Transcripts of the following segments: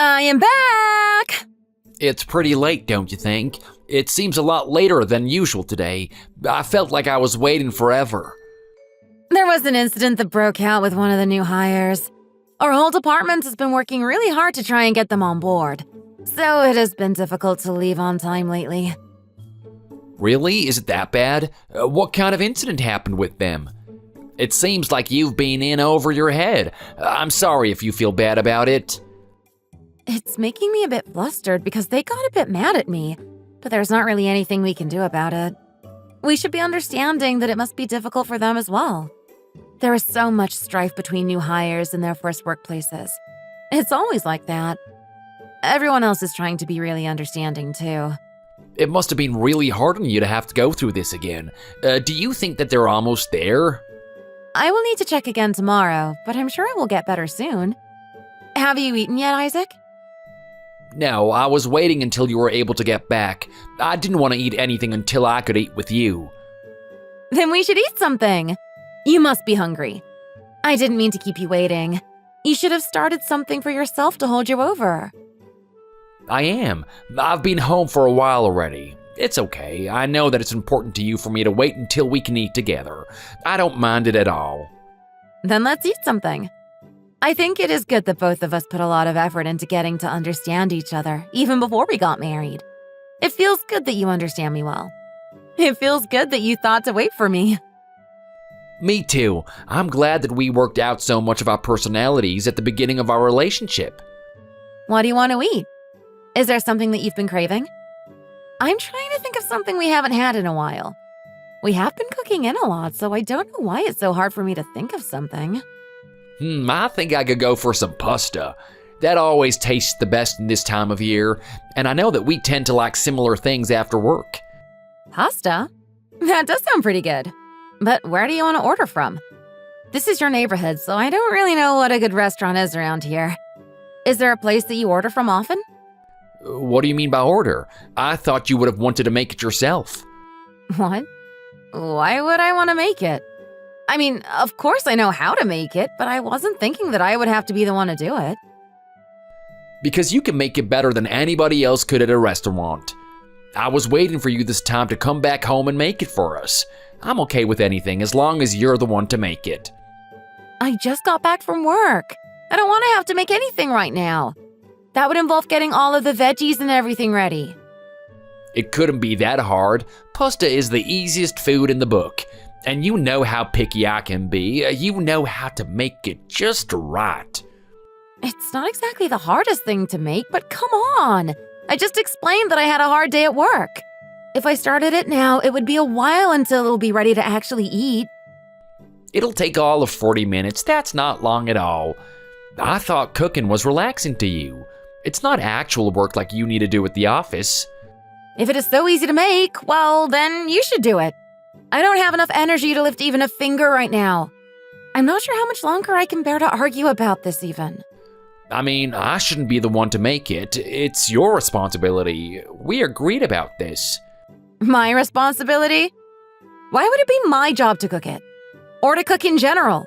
I am back! It's pretty late, don't you think? It seems a lot later than usual today. I felt like I was waiting forever. There was an incident that broke out with one of the new hires. Our whole department has been working really hard to try and get them on board. So it has been difficult to leave on time lately. Really? Is it that bad? What kind of incident happened with them? It seems like you've been in over your head. I'm sorry if you feel bad about it. It's making me a bit flustered because they got a bit mad at me, but there's not really anything we can do about it. We should be understanding that it must be difficult for them as well. There is so much strife between new hires in their first workplaces. It's always like that. Everyone else is trying to be really understanding too. It must have been really hard on you to have to go through this again. Do you think that they're almost there? I will need to check again tomorrow, but I'm sure it will get better soon. Have you eaten yet, Isaac? No, I was waiting until you were able to get back. I didn't want to eat anything until I could eat with you. Then we should eat something. You must be hungry. I didn't mean to keep you waiting. You should have started something for yourself to hold you over. I am. I've been home for a while already. It's okay. I know that it's important to you for me to wait until we can eat together. I don't mind it at all. Then let's eat something. I think it is good that both of us put a lot of effort into getting to understand each other, even before we got married. It feels good that you understand me well. It feels good that you thought to wait for me. Me too. I'm glad that we worked out so much of our personalities at the beginning of our relationship. What do you want to eat? Is there something that you've been craving? I'm trying to think of something we haven't had in a while. We have been cooking in a lot, so I don't know why it's so hard for me to think of something. I think I could go for some pasta. That always tastes the best in this time of year, and I know that we tend to like similar things after work. Pasta? That does sound pretty good. But where do you want to order from? This is your neighborhood, so I don't really know what a good restaurant is around here. Is there a place that you order from often? What do you mean by order? I thought you would have wanted to make it yourself. What? Why would I want to make it? I mean, of course I know how to make it, but I wasn't thinking that I would have to be the one to do it. Because you can make it better than anybody else could at a restaurant. I was waiting for you this time to come back home and make it for us. I'm okay with anything as long as you're the one to make it. I just got back from work. I don't want to have to make anything right now. That would involve getting all of the veggies and everything ready. It couldn't be that hard. Pasta is the easiest food in the book. And you know how picky I can be. You know how to make it just right. It's not exactly the hardest thing to make, but come on. I just explained that I had a hard day at work. If I started it now, it would be a while until it'll be ready to actually eat. It'll take all of 40 minutes. That's not long at all. I thought cooking was relaxing to you. It's not actual work like you need to do at the office. If it is so easy to make, well, then you should do it. I don't have enough energy to lift even a finger right now. I'm not sure how much longer I can bear to argue about this even. I mean, I shouldn't be the one to make it. It's your responsibility. We agreed about this. My responsibility? Why would it be my job to cook it? Or to cook in general?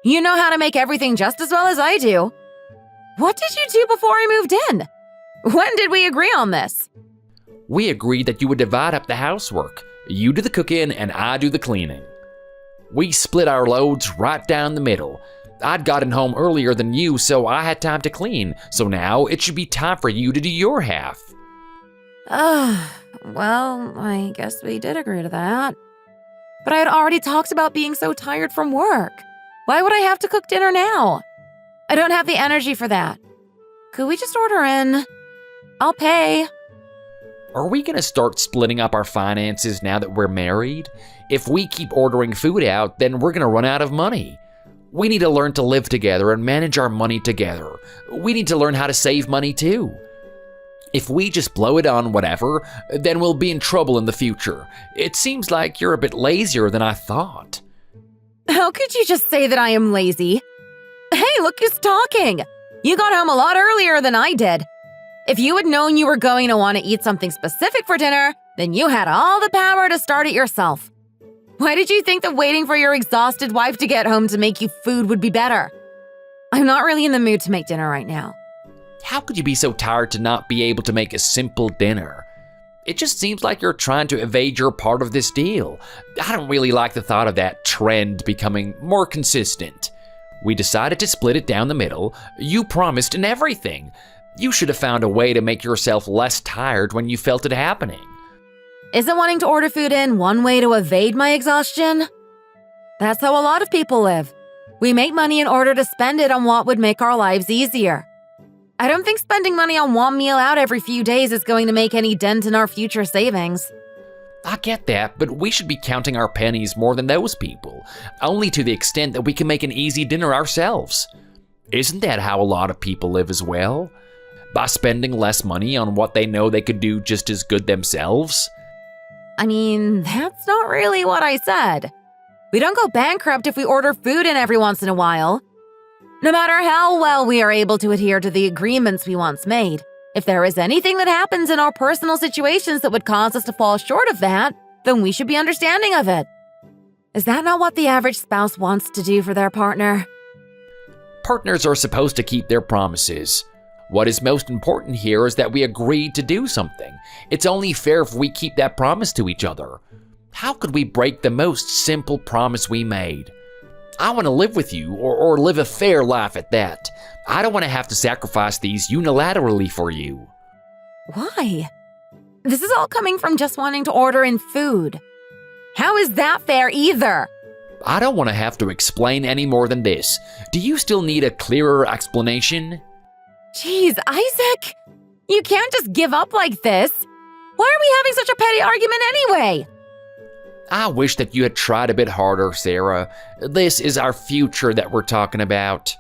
You know how to make everything just as well as I do. What did you do before I moved in? When did we agree on this? We agreed that you would divide up the housework. You do the cooking and I do the cleaning. We split our loads right down the middle. I'd gotten home earlier than you, so I had time to clean. So now it should be time for you to do your half. Well, I guess we did agree to that. But I had already talked about being so tired from work. Why would I have to cook dinner now? I don't have the energy for that. Could we just order in? I'll pay. Are we gonna start splitting up our finances now that we're married? If we keep ordering food out, then we're gonna run out of money. We need to learn to live together and manage our money together. We need to learn how to save money too. If we just blow it on whatever, then we'll be in trouble in the future. It seems like you're a bit lazier than I thought. How could you just say that I am lazy? Hey, look who's talking! You got home a lot earlier than I did. If you had known you were going to want to eat something specific for dinner, then you had all the power to start it yourself. Why did you think that waiting for your exhausted wife to get home to make you food would be better? I'm not really in the mood to make dinner right now. How could you be so tired to not be able to make a simple dinner? It just seems like you're trying to evade your part of this deal. I don't really like the thought of that trend becoming more consistent. We decided to split it down the middle. You promised and everything. You should have found a way to make yourself less tired when you felt it happening. Isn't wanting to order food in one way to evade my exhaustion? That's how a lot of people live. We make money in order to spend it on what would make our lives easier. I don't think spending money on one meal out every few days is going to make any dent in our future savings. I get that, but we should be counting our pennies more than those people, only to the extent that we can make an easy dinner ourselves. Isn't that how a lot of people live as well? By spending less money on what they know they could do just as good themselves? I mean, that's not really what I said. We don't go bankrupt if we order food in every once in a while. No matter how well we are able to adhere to the agreements we once made, if there is anything that happens in our personal situations that would cause us to fall short of that, then we should be understanding of it. Is that not what the average spouse wants to do for their partner? Partners are supposed to keep their promises. What is most important here is that we agreed to do something. It's only fair if we keep that promise to each other. How could we break the most simple promise we made? I want to live with you, or live a fair life at that. I don't want to have to sacrifice these unilaterally for you. Why? This is all coming from just wanting to order in food. How is that fair either? I don't want to have to explain any more than this. Do you still need a clearer explanation? Jeez, Isaac! You can't just give up like this. Why are we having such a petty argument anyway? I wish that you had tried a bit harder, Sarah. This is our future that we're talking about.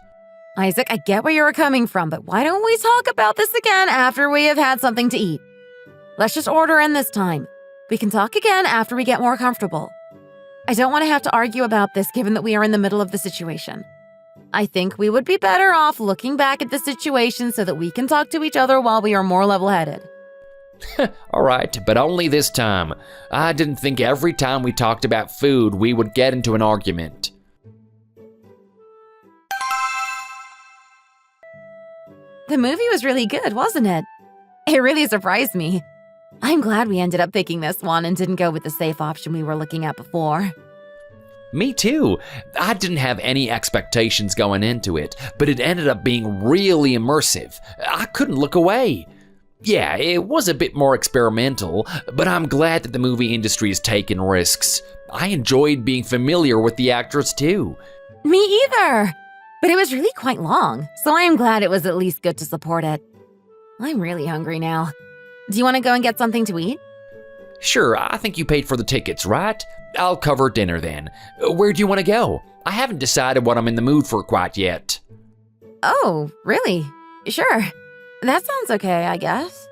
Isaac, I get where you're coming from, but why don't we talk about this again after we have had something to eat? Let's just order in this time. We can talk again after we get more comfortable. I don't want to have to argue about this given that we are in the middle of the situation. I think we would be better off looking back at the situation so that we can talk to each other while we are more level-headed. All right, but only this time. I didn't think every time we talked about food we would get into an argument. The movie was really good, wasn't it? It really surprised me. I'm glad we ended up picking this one and didn't go with the safe option we were looking at before. Me too. I didn't have any expectations going into it, but it ended up being really immersive. I couldn't look away. Yeah, it was a bit more experimental, but I'm glad that the movie industry is taking risks. I enjoyed being familiar with the actors too. Me either. But it was really quite long, so I am glad it was at least good to support it. I'm really hungry now. Do you want to go and get something to eat? Sure, I think you paid for the tickets, right? I'll cover dinner then. Where do you want to go? I haven't decided what I'm in the mood for quite yet. Oh, really? Sure. That sounds okay, I guess.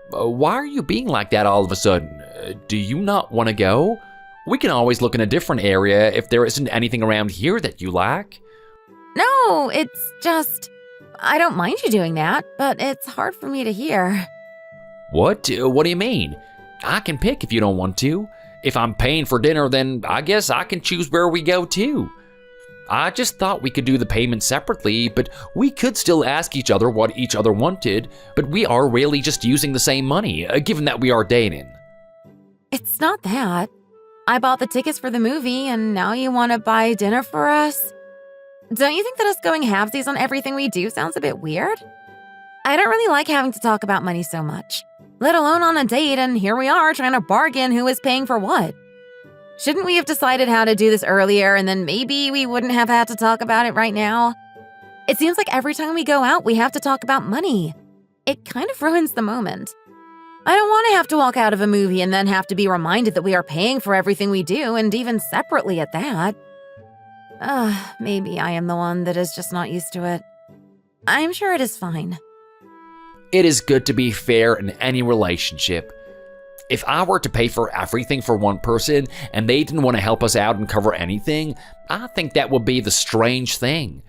Why are you being like that all of a sudden? Do you not want to go? We can always look in a different area if there isn't anything around here that you like. No, it's just... I don't mind you doing that, but it's hard for me to hear. What? What do you mean? I can pick if you don't want to. If I'm paying for dinner, then I guess I can choose where we go too. I just thought we could do the payment separately, but we could still ask each other what each other wanted, but we are really just using the same money, given that we are dating. It's not that. I bought the tickets for the movie, and now you want to buy dinner for us? Don't you think that us going halvesies on everything we do sounds a bit weird? I don't really like having to talk about money so much, let alone on a date, and here we are trying to bargain who is paying for what. Shouldn't we have decided how to do this earlier, and then maybe we wouldn't have had to talk about it right now? It seems like every time we go out, we have to talk about money. It kind of ruins the moment. I don't want to have to walk out of a movie and then have to be reminded that we are paying for everything we do, and even separately at that. Maybe I am the one that is just not used to it. I'm sure it is fine. It is good to be fair in any relationship. If I were to pay for everything for one person and they didn't want to help us out and cover anything, I think that would be the strange thing.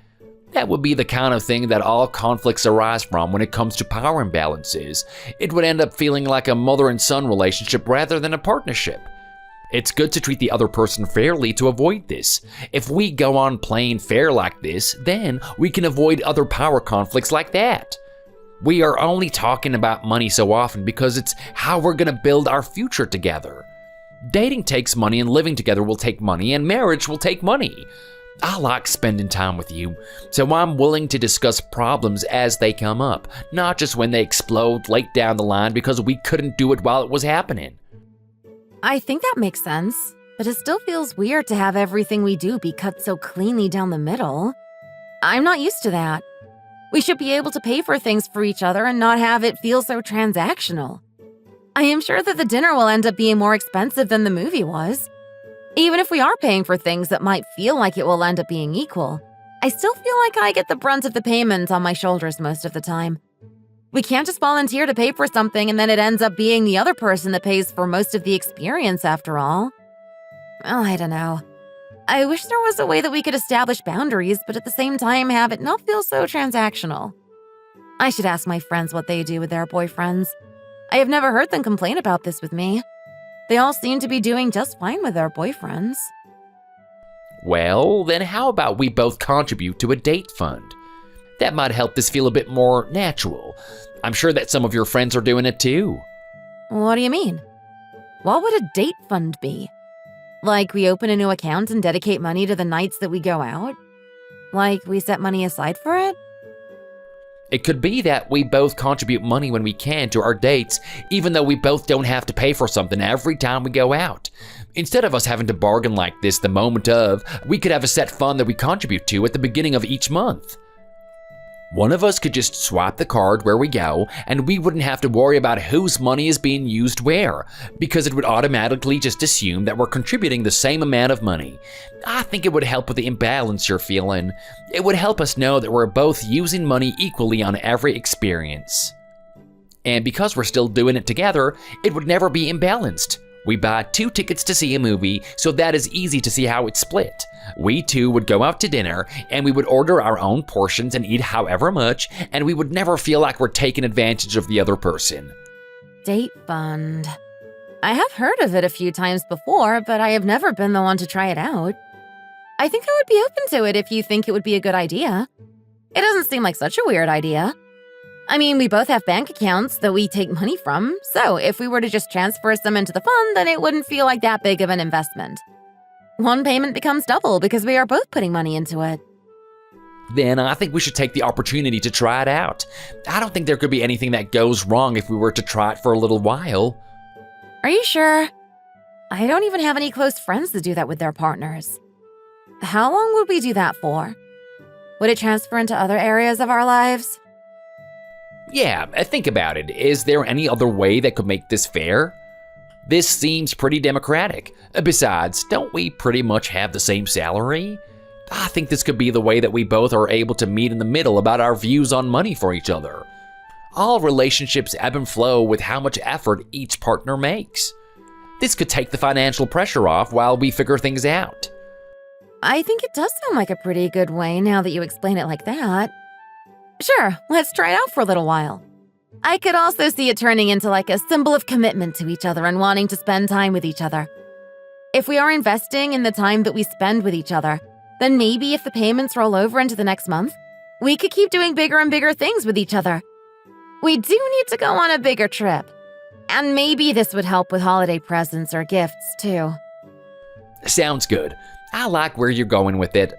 That would be the kind of thing that all conflicts arise from when it comes to power imbalances. It would end up feeling like a mother and son relationship rather than a partnership. It's good to treat the other person fairly to avoid this. If we go on playing fair like this, then we can avoid other power conflicts like that. We are only talking about money so often because it's how we're going to build our future together. Dating takes money, and living together will take money, and marriage will take money. I like spending time with you, so I'm willing to discuss problems as they come up, not just when they explode late down the line because we couldn't do it while it was happening. I think that makes sense, but it still feels weird to have everything we do be cut so cleanly down the middle. I'm not used to that. We should be able to pay for things for each other and not have it feel so transactional. I am sure that the dinner will end up being more expensive than the movie was. Even if we are paying for things that might feel like it will end up being equal, I still feel like I get the brunt of the payment on my shoulders most of the time. We can't just volunteer to pay for something and then it ends up being the other person that pays for most of the experience after all. Well, I don't know. I wish there was a way that we could establish boundaries, but at the same time have it not feel so transactional. I should ask my friends what they do with their boyfriends. I have never heard them complain about this with me. They all seem to be doing just fine with their boyfriends. Well, then how about we both contribute to a date fund? That might help this feel a bit more natural. I'm sure that some of your friends are doing it too. What do you mean? What would a date fund be? Like we open a new account and dedicate money to the nights that we go out? Like we set money aside for it? It could be that we both contribute money when we can to our dates, even though we both don't have to pay for something every time we go out. Instead of us having to bargain like this the moment of, we could have a set fund that we contribute to at the beginning of each month. One of us could just swipe the card where we go, and we wouldn't have to worry about whose money is being used where, because it would automatically just assume that we're contributing the same amount of money. I think it would help with the imbalance you're feeling. It would help us know that we're both using money equally on every experience. And because we're still doing it together, it would never be imbalanced. We buy 2 tickets to see a movie, so that is easy to see how it's split. We two would go out to dinner, and we would order our own portions and eat however much, and we would never feel like we're taking advantage of the other person. Date fund. I have heard of it a few times before, but I have never been the one to try it out. I think I would be open to it if you think it would be a good idea. It doesn't seem like such a weird idea. I mean, we both have bank accounts that we take money from, so if we were to just transfer some into the fund, then it wouldn't feel like that big of an investment. One payment becomes double because we are both putting money into it. Then I think we should take the opportunity to try it out. I don't think there could be anything that goes wrong if we were to try it for a little while. Are you sure? I don't even have any close friends that do that with their partners. How long would we do that for? Would it transfer into other areas of our lives? Yeah, think about it. Is there any other way that could make this fair? This seems pretty democratic. Besides, don't we pretty much have the same salary? I think this could be the way that we both are able to meet in the middle about our views on money for each other. All relationships ebb and flow with how much effort each partner makes. This could take the financial pressure off while we figure things out. I think it does sound like a pretty good way now that you explain it like that. Sure, let's try it out for a little while. I could also see it turning into like a symbol of commitment to each other and wanting to spend time with each other. If we are investing in the time that we spend with each other, then maybe if the payments roll over into the next month, we could keep doing bigger and bigger things with each other. We do need to go on a bigger trip. And maybe this would help with holiday presents or gifts, too. Sounds good. I like where you're going with it.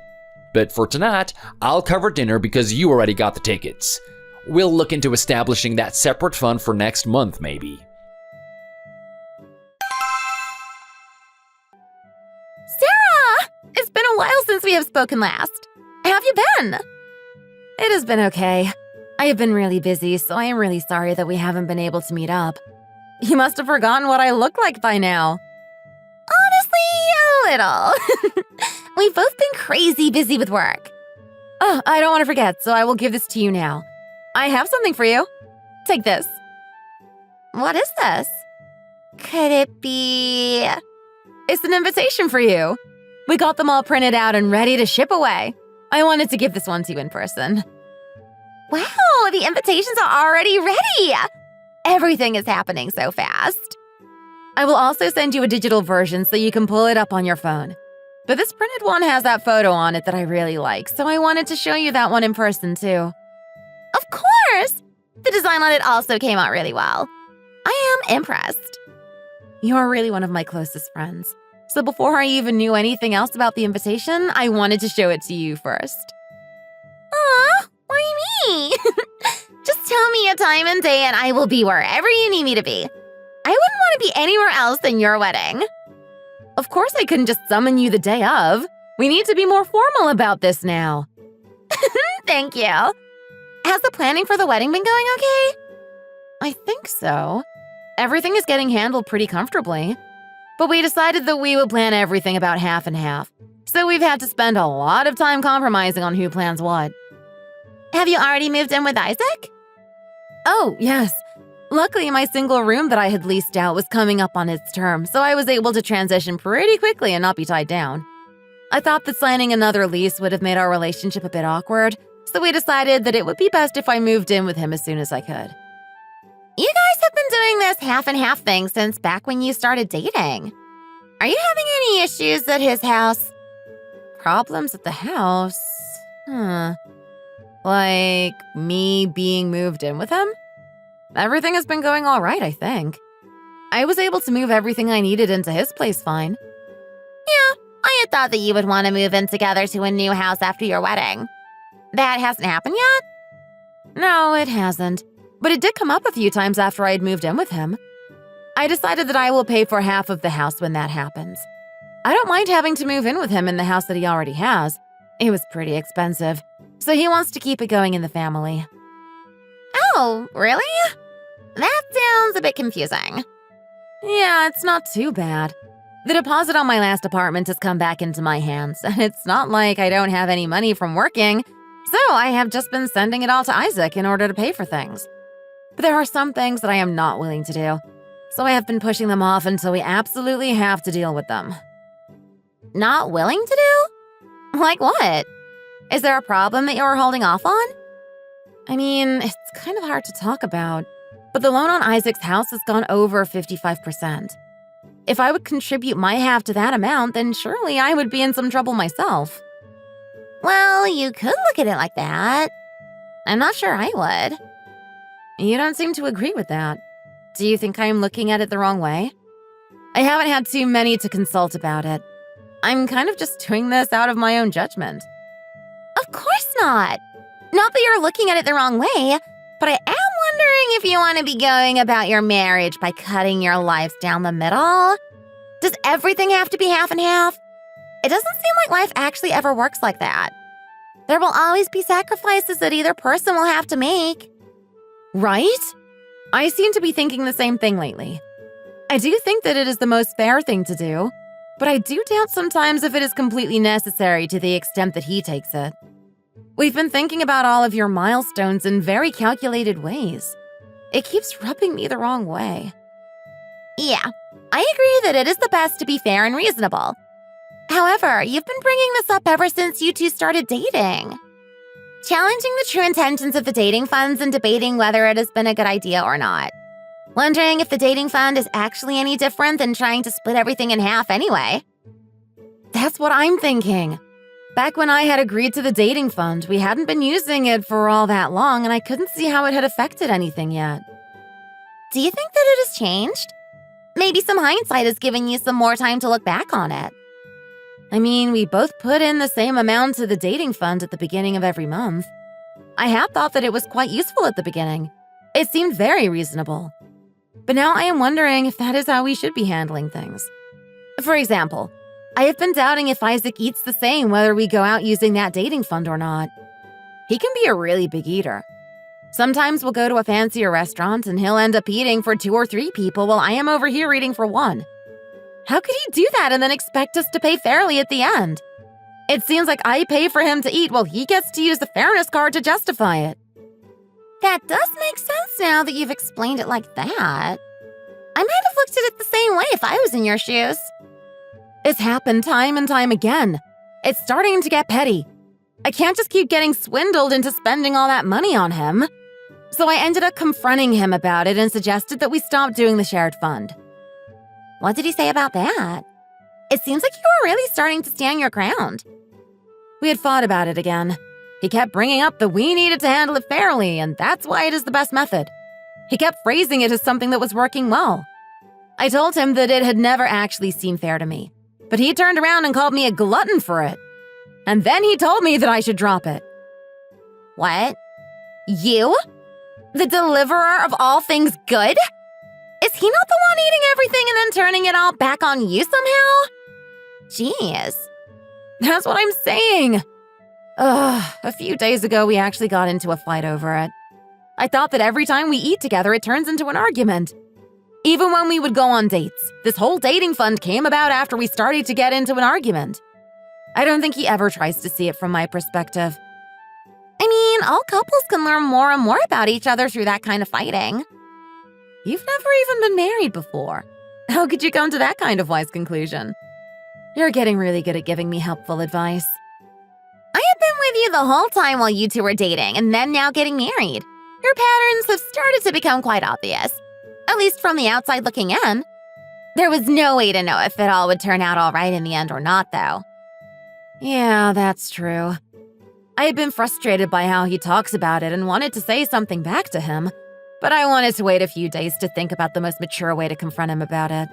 But for tonight, I'll cover dinner because you already got the tickets. We'll look into establishing that separate fund for next month, maybe. Sarah! It's been a while since we have spoken last. How have you been? It has been okay. I have been really busy, so I am really sorry that we haven't been able to meet up. You must have forgotten what I look like by now. Honestly, a little. We've both been crazy busy with work. Oh, I don't want to forget, so I will give this to you now. I have something for you. Take this. What is this? Could it be... It's an invitation for you. We got them all printed out and ready to ship away. I wanted to give this one to you in person. Wow, the invitations are already ready. Everything is happening so fast. I will also send you a digital version so you can pull it up on your phone. But this printed one has that photo on it that I really like, so I wanted to show you that one in person too. Of course! The design on it also came out really well. I am impressed. You're really one of my closest friends. So before I even knew anything else about the invitation, I wanted to show it to you first. Aw, why me? Just tell me a time and day and I will be wherever you need me to be. I wouldn't want to be anywhere else than your wedding. Of course I couldn't just summon you the day of. We need to be more formal about this now. Thank you. Has the planning for the wedding been going okay? I think so. Everything is getting handled pretty comfortably. But we decided that we would plan everything about half and half. So we've had to spend a lot of time compromising on who plans what. Have you already moved in with Isaac? Oh, yes. Luckily, my single room that I had leased out was coming up on its term, so I was able to transition pretty quickly and not be tied down. I thought that signing another lease would have made our relationship a bit awkward, so we decided that it would be best if I moved in with him as soon as I could. You guys have been doing this half and half thing since back when you started dating. Are you having any issues at his house? Problems at the house? Like me being moved in with him? Everything has been going all right, I think. I was able to move everything I needed into his place fine. Yeah, I had thought that you would want to move in together to a new house after your wedding. That hasn't happened yet? No, it hasn't. But it did come up a few times after I had moved in with him. I decided that I will pay for half of the house when that happens. I don't mind having to move in with him in the house that he already has. It was pretty expensive, so he wants to keep it going in the family. Oh, really? That sounds a bit confusing. Yeah, it's not too bad. The deposit on my last apartment has come back into my hands, and it's not like I don't have any money from working, so I have just been sending it all to Isaac in order to pay for things. But there are some things that I am not willing to do, so I have been pushing them off until we absolutely have to deal with them. Not willing to do? Like what? Is there a problem that you're holding off on? I mean, it's kind of hard to talk about, but the loan on Isaac's house has gone over 55%. If I would contribute my half to that amount, then surely I would be in some trouble myself. Well, you could look at it like that. I'm not sure I would. You don't seem to agree with that. Do you think I'm looking at it the wrong way? I haven't had too many to consult about it. I'm kind of just doing this out of my own judgment. Of course not. Not that you're looking at it the wrong way, but I am wondering if you want to be going about your marriage by cutting your lives down the middle. Does everything have to be half and half? It doesn't seem like life actually ever works like that. There will always be sacrifices that either person will have to make. Right? I seem to be thinking the same thing lately. I do think that it is the most fair thing to do, but I do doubt sometimes if it is completely necessary to the extent that he takes it. We've been thinking about all of your milestones in very calculated ways. It keeps rubbing me the wrong way. Yeah, I agree that it is the best to be fair and reasonable. However, you've been bringing this up ever since you two started dating. Challenging the true intentions of the dating funds and debating whether it has been a good idea or not. Wondering if the dating fund is actually any different than trying to split everything in half anyway. That's what I'm thinking. Back when I had agreed to the dating fund, we hadn't been using it for all that long, and I couldn't see how it had affected anything yet. Do you think that it has changed? Maybe some hindsight has given you some more time to look back on it. I mean, we both put in the same amount to the dating fund at the beginning of every month. I had thought that it was quite useful at the beginning. It seemed very reasonable. But now I am wondering if that is how we should be handling things. For example, I have been doubting if Isaac eats the same whether we go out using that dating fund or not. He can be a really big eater. Sometimes we'll go to a fancier restaurant and he'll end up eating for 2 or 3 people while I am over here eating for 1. How could he do that and then expect us to pay fairly at the end? It seems like I pay for him to eat while he gets to use the fairness card to justify it. That does make sense now that you've explained it like that. I might have looked at it the same way if I was in your shoes. It's happened time and time again. It's starting to get petty. I can't just keep getting swindled into spending all that money on him. So I ended up confronting him about it and suggested that we stop doing the shared fund. What did he say about that? It seems like you were really starting to stand your ground. We had fought about it again. He kept bringing up that we needed to handle it fairly, and that's why it is the best method. He kept phrasing it as something that was working well. I told him that it had never actually seemed fair to me, but he turned around and called me a glutton for it. And then he told me that I should drop it. What? You? The deliverer of all things good? Is he not the one eating everything and then turning it all back on you somehow? Jeez. That's what I'm saying. A few days ago, we actually got into a fight over it. I thought that every time we eat together, it turns into an argument. Even when we would go on dates, this whole dating fund came about after we started to get into an argument. I don't think he ever tries to see it from my perspective. I mean, all couples can learn more and more about each other through that kind of fighting. You've never even been married before. How could you come to that kind of wise conclusion? You're getting really good at giving me helpful advice. I have been with you the whole time while you two were dating and then now getting married. Your patterns have started to become quite obvious, at least from the outside looking in. There was no way to know if it all would turn out all right in the end or not, though. Yeah, that's true. I had been frustrated by how he talks about it and wanted to say something back to him, but I wanted to wait a few days to think about the most mature way to confront him about it.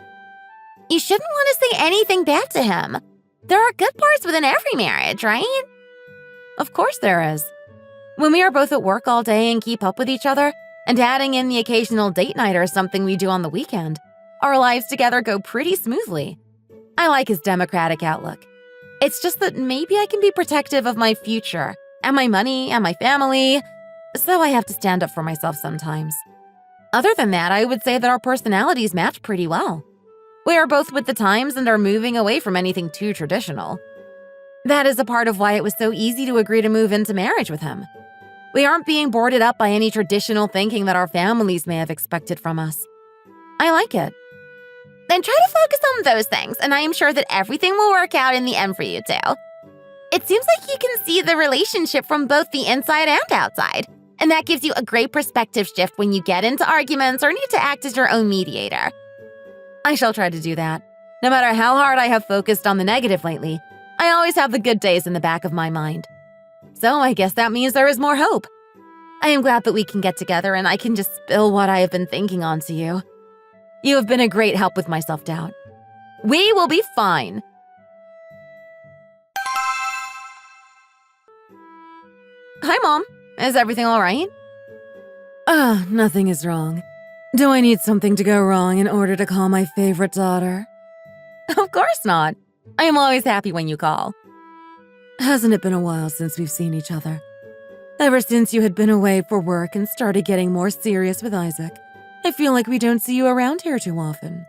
You shouldn't want to say anything back to him. There are good parts within every marriage, right? Of course there is. When we are both at work all day and keep up with each other, and adding in the occasional date night or something we do on the weekend, our lives together go pretty smoothly. I like his democratic outlook. It's just that maybe I can be protective of my future, and my money, and my family, so I have to stand up for myself sometimes. Other than that, I would say that our personalities match pretty well. We are both with the times and are moving away from anything too traditional. That is a part of why it was so easy to agree to move into marriage with him. We aren't being boarded up by any traditional thinking that our families may have expected from us. I like it. Then try to focus on those things, and I am sure that everything will work out in the end for you two. It seems like you can see the relationship from both the inside and outside, and that gives you a great perspective shift when you get into arguments or need to act as your own mediator. I shall try to do that. No matter how hard I have focused on the negative lately, I always have the good days in the back of my mind. So I guess that means there is more hope. I am glad that we can get together and I can just spill what I have been thinking onto you. You have been a great help with my self-doubt. We will be fine. Hi, Mom. Is everything all right? Nothing is wrong. Do I need something to go wrong in order to call my favorite daughter? Of course not. I am always happy when you call. Hasn't it been a while since we've seen each other? Ever since you had been away for work and started getting more serious with Isaac, I feel like we don't see you around here too often.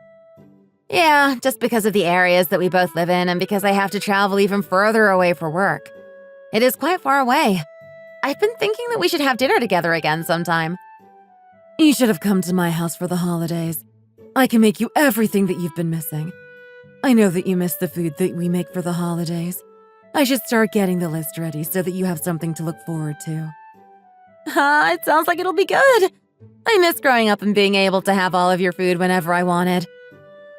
Yeah, just because of the areas that we both live in and because I have to travel even further away for work. It is quite far away. I've been thinking that we should have dinner together again sometime. You should have come to my house for the holidays. I can make you everything that you've been missing. I know that you miss the food that we make for the holidays. I should start getting the list ready so that you have something to look forward to. It sounds like it'll be good. I miss growing up and being able to have all of your food whenever I wanted.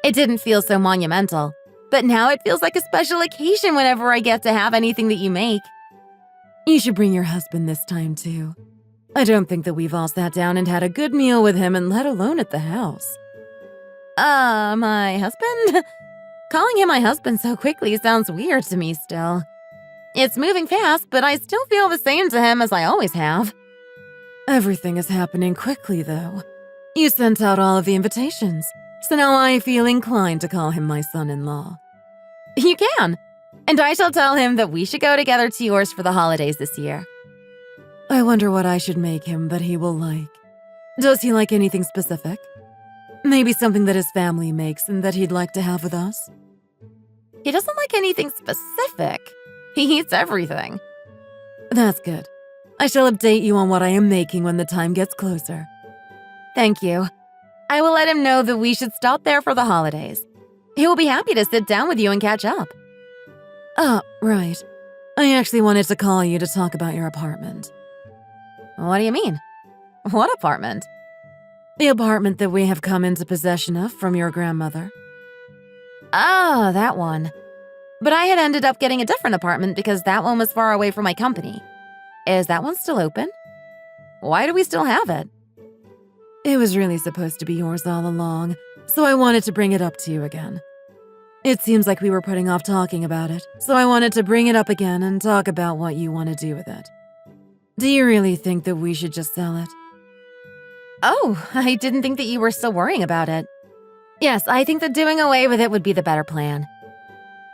It didn't feel so monumental, but now it feels like a special occasion whenever I get to have anything that you make. You should bring your husband this time, too. I don't think that we've all sat down and had a good meal with him, and let alone at the house. My husband? Calling him my husband so quickly sounds weird to me still. It's moving fast, but I still feel the same to him as I always have. Everything is happening quickly, though. You sent out all of the invitations, so now I feel inclined to call him my son-in-law. You can, and I shall tell him that we should go together to yours for the holidays this year. I wonder what I should make him that he will like. Does he like anything specific? Maybe something that his family makes and that he'd like to have with us? He doesn't like anything specific. He eats everything. That's good. I shall update you on what I am making when the time gets closer. Thank you. I will let him know that we should stop there for the holidays. He will be happy to sit down with you and catch up. Right. I actually wanted to call you to talk about your apartment. What do you mean? What apartment? The apartment that we have come into possession of from your grandmother. Oh, that one. But I had ended up getting a different apartment because that one was far away from my company. Is that one still open? Why do we still have it? It was really supposed to be yours all along, so I wanted to bring it up to you again. It seems like we were putting off talking about it, so I wanted to bring it up again and talk about what you want to do with it. Do you really think that we should just sell it? Oh, I didn't think that you were still worrying about it. Yes, I think that doing away with it would be the better plan.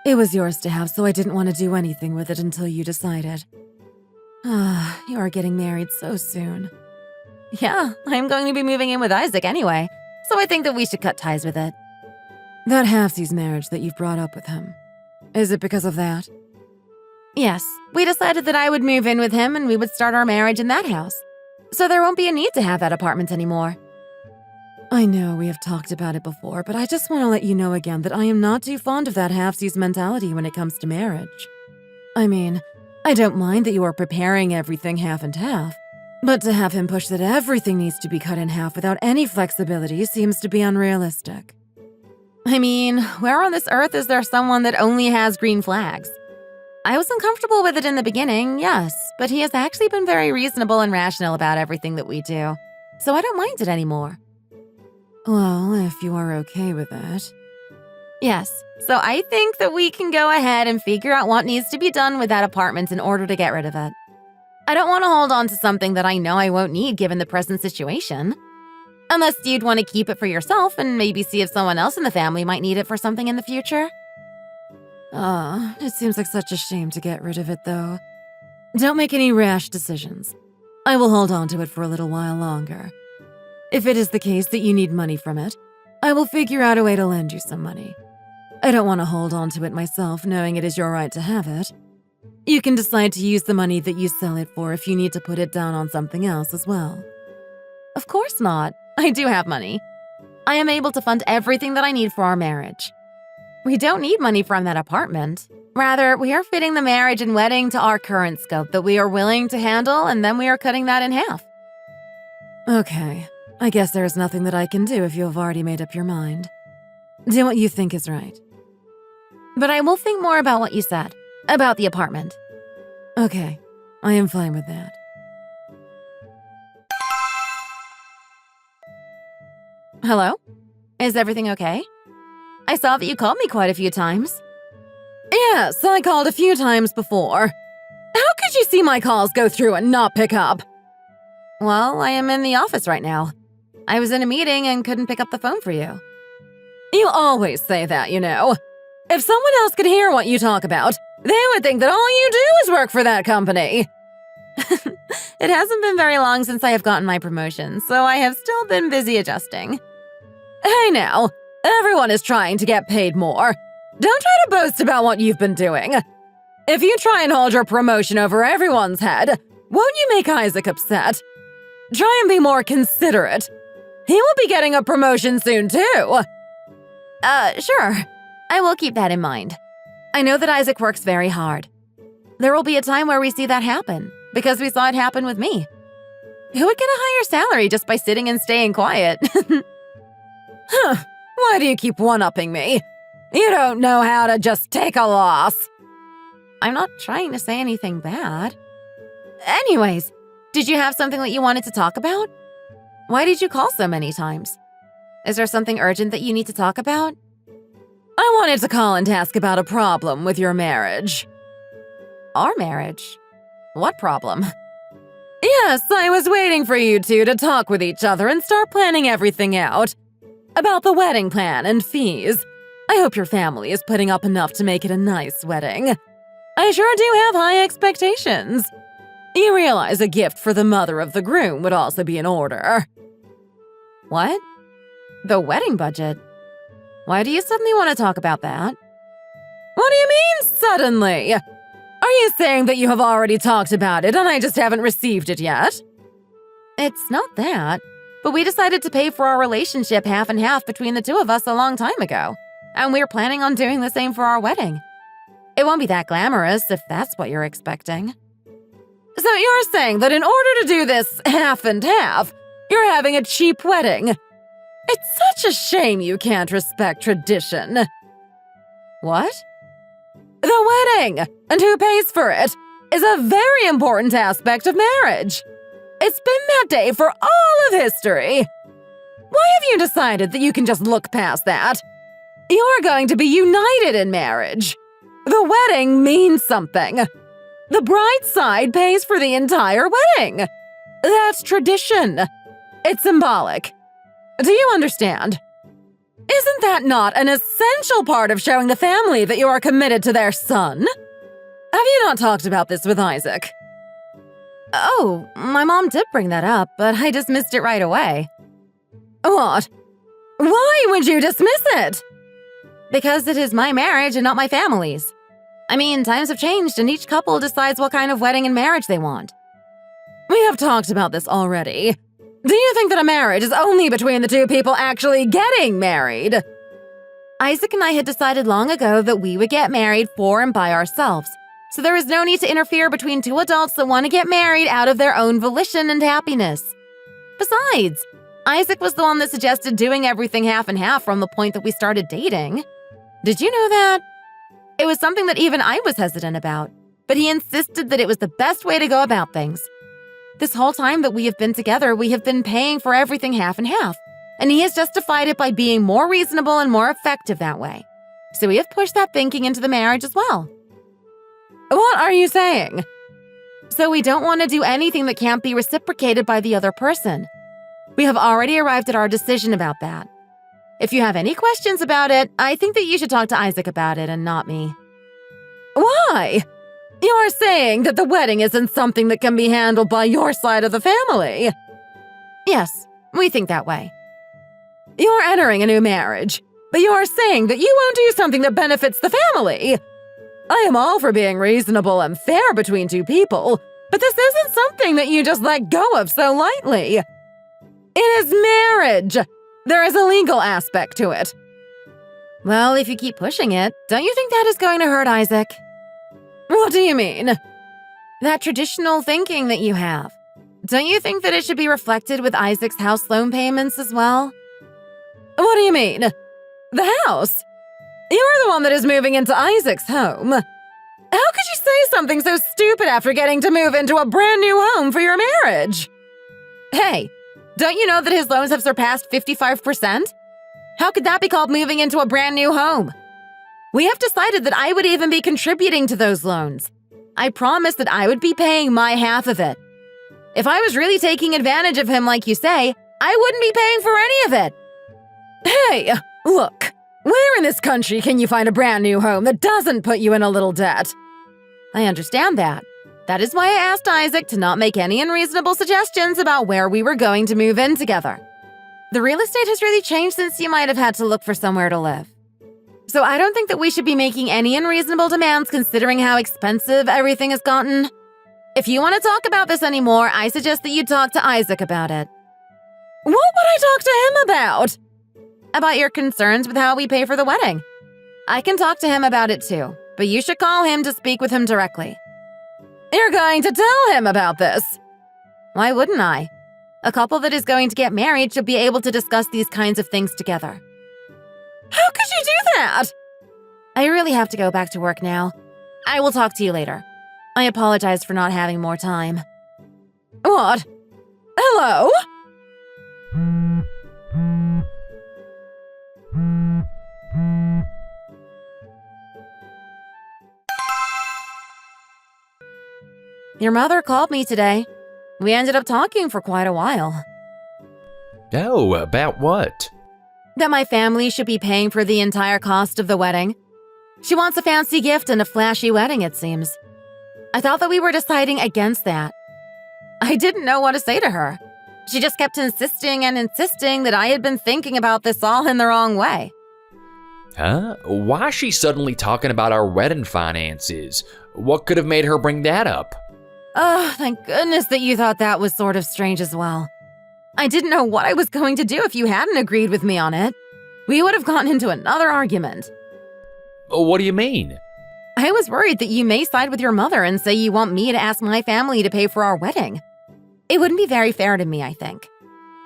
It was yours to have, so I didn't want to do anything with it until you decided. Ah, you are getting married so soon. Yeah, I'm going to be moving in with Isaac anyway, so I think that we should cut ties with it. That halfsies marriage that you've brought up with him, is it because of that? Yes, we decided that I would move in with him and we would start our marriage in that house. So there won't be a need to have that apartment anymore. I know we have talked about it before, but I just want to let you know again that I am not too fond of that halfsies mentality when it comes to marriage. I mean, I don't mind that you are preparing everything half and half, but to have him push that everything needs to be cut in half without any flexibility seems to be unrealistic. I mean, where on this earth is there someone that only has green flags? I was uncomfortable with it in the beginning, yes, but he has actually been very reasonable and rational about everything that we do, so I don't mind it anymore. Well, if you are okay with that. Yes, so I think that we can go ahead and figure out what needs to be done with that apartment in order to get rid of it. I don't want to hold on to something that I know I won't need given the present situation. Unless you'd want to keep it for yourself and maybe see if someone else in the family might need it for something in the future. It seems like such a shame to get rid of it, though. Don't make any rash decisions. I will hold on to it for a little while longer. If it is the case that you need money from it, I will figure out a way to lend you some money. I don't want to hold on to it myself, knowing it is your right to have it. You can decide to use the money that you sell it for if you need to put it down on something else as well. Of course not. I do have money. I am able to fund everything that I need for our marriage. We don't need money from that apartment. Rather, we are fitting the marriage and wedding to our current scope that we are willing to handle, and then we are cutting that in half. Okay, I guess there is nothing that I can do if you have already made up your mind. Do what you think is right. But I will think more about what you said, about the apartment. Okay, I am fine with that. Hello? Is everything okay? I saw that you called me quite a few times. Yes, I called a few times before. How could you see my calls go through and not pick up? Well, I am in the office right now. I was in a meeting and couldn't pick up the phone for you. You always say that, you know. If someone else could hear what you talk about, they would think that all you do is work for that company. It hasn't been very long since I have gotten my promotion, so I have still been busy adjusting. Hey now, everyone is trying to get paid more. Don't try to boast about what you've been doing. If you try and hold your promotion over everyone's head, won't you make Isaac upset? Try and be more considerate. He will be getting a promotion soon, too. Sure. I will keep that in mind. I know that Isaac works very hard. There will be a time where we see that happen, because we saw it happen with me. Who would get a higher salary just by sitting and staying quiet? Huh, why do you keep one-upping me? You don't know how to just take a loss. I'm not trying to say anything bad. Anyways, did you have something that you wanted to talk about? Why did you call so many times? Is there something urgent that you need to talk about? I wanted to call and ask about a problem with your marriage. Our marriage? What problem? Yes, I was waiting for you two to talk with each other and start planning everything out. About the wedding plan and fees. I hope your family is putting up enough to make it a nice wedding. I sure do have high expectations. You realize a gift for the mother of the groom would also be in order. What? The wedding budget? Why do you suddenly want to talk about that? What do you mean, suddenly? Are you saying that you have already talked about it and I just haven't received it yet? It's not that, but we decided to pay for our relationship half and half between the two of us a long time ago, and we're planning on doing the same for our wedding. It won't be that glamorous if that's what you're expecting. So you're saying that in order to do this half and half, you're having a cheap wedding? It's such a shame you can't respect tradition. What? The wedding! And who pays for it? is a very important aspect of marriage. It's been that day for all of history. Why have you decided that you can just look past that? You're going to be united in marriage. The wedding means something. The bride's side pays for the entire wedding. That's tradition. It's symbolic. Do you understand? Isn't that not an essential part of showing the family that you are committed to their son? Have you not talked about this with Isaac? Oh, my mom did bring that up, but I dismissed it right away. What? Why would you dismiss it? Because it is my marriage and not my family's. I mean, times have changed and each couple decides what kind of wedding and marriage they want. We have talked about this already. Do you think that a marriage is only between the two people actually getting married? Isaac and I had decided long ago that we would get married for and by ourselves, so there is no need to interfere between two adults that want to get married out of their own volition and happiness. Besides, Isaac was the one that suggested doing everything half and half from the point that we started dating. Did you know that? It was something that even I was hesitant about, but he insisted that it was the best way to go about things. This whole time that we have been together, we have been paying for everything half and half, and he has justified it by being more reasonable and more effective that way. So we have pushed that thinking into the marriage as well. What are you saying? So we don't want to do anything that can't be reciprocated by the other person. We have already arrived at our decision about that. If you have any questions about it, I think that you should talk to Isaac about it and not me. Why? You're saying that the wedding isn't something that can be handled by your side of the family? Yes, we think that way. You're entering a new marriage, but you're saying that you won't do something that benefits the family. I am all for being reasonable and fair between two people, but this isn't something that you just let go of so lightly. It is marriage. There is a legal aspect to it. Well, if you keep pushing it, don't you think that is going to hurt Isaac? What do you mean? That traditional thinking that you have. Don't you think that it should be reflected with Isaac's house loan payments as well? What do you mean? The house? You're the one that is moving into Isaac's home. How could you say something so stupid after getting to move into a brand new home for your marriage? Hey, don't you know that his loans have surpassed 55%? How could that be called moving into a brand new home? We have decided that I would even be contributing to those loans. I promised that I would be paying my half of it. If I was really taking advantage of him like you say, I wouldn't be paying for any of it. Hey, look, where in this country can you find a brand new home that doesn't put you in a little debt? I understand that. That is why I asked Isaac to not make any unreasonable suggestions about where we were going to move in together. The real estate has really changed since you might have had to look for somewhere to live. So I don't think that we should be making any unreasonable demands considering how expensive everything has gotten. If you want to talk about this anymore, I suggest that you talk to Isaac about it. What would I talk to him about? About your concerns with how we pay for the wedding. I can talk to him about it too, but you should call him to speak with him directly. You're going to tell him about this? Why wouldn't I? A couple that is going to get married should be able to discuss these kinds of things together. How could you do that? I really have to go back to work now. I will talk to you later. I apologize for not having more time. What? Hello? Your mother called me today. We ended up talking for quite a while. Oh, about what? That my family should be paying for the entire cost of the wedding. She wants a fancy gift and a flashy wedding, it seems. I thought that we were deciding against that. I didn't know what to say to her. She just kept insisting and insisting that I had been thinking about this all in the wrong way. Huh? Why is she suddenly talking about our wedding finances? What could have made her bring that up? Oh, thank goodness that you thought that was sort of strange as well. I didn't know what I was going to do if you hadn't agreed with me on it. We would have gotten into another argument. What do you mean? I was worried that you may side with your mother and say you want me to ask my family to pay for our wedding. It wouldn't be very fair to me, I think.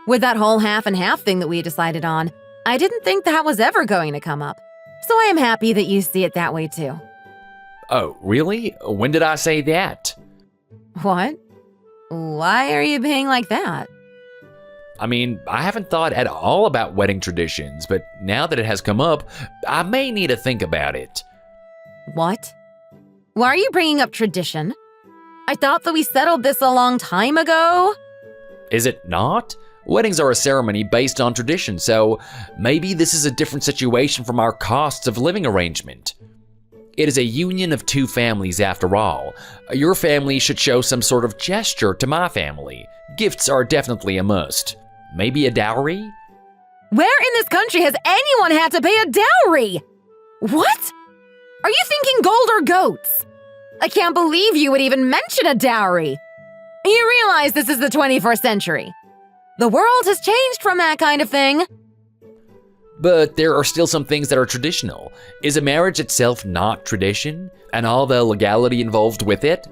With that whole half and half thing that we decided on, I didn't think that was ever going to come up. So I am happy that you see it that way too. Oh, really? When did I say that? What? Why are you being like that? I mean, I haven't thought at all about wedding traditions, but now that it has come up, I may need to think about it. What? Why are you bringing up tradition? I thought that we settled this a long time ago. Is it not? Weddings are a ceremony based on tradition, so maybe this is a different situation from our costs of living arrangement. It is a union of two families after all. Your family should show some sort of gesture to my family. Gifts are definitely a must. Maybe a dowry? Where in this country has anyone had to pay a dowry? What? Are you thinking gold or goats? I can't believe you would even mention a dowry. You realize this is the 21st century. The world has changed from that kind of thing. But there are still some things that are traditional. Is a marriage itself not tradition, and all the legality involved with it?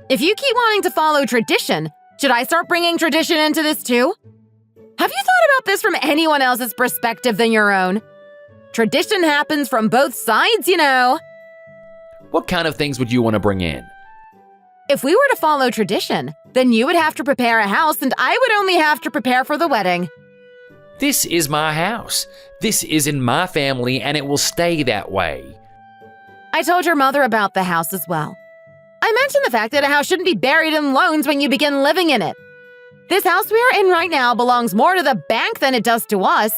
If you keep wanting to follow tradition, should I start bringing tradition into this too? Have you thought about this from anyone else's perspective than your own? Tradition happens from both sides, you know. What kind of things would you want to bring in? If we were to follow tradition, then you would have to prepare a house and I would only have to prepare for the wedding. This is my house. This is in my family, and it will stay that way. I told your mother about the house as well. I mentioned the fact that a house shouldn't be buried in loans when you begin living in it. This house we are in right now belongs more to the bank than it does to us.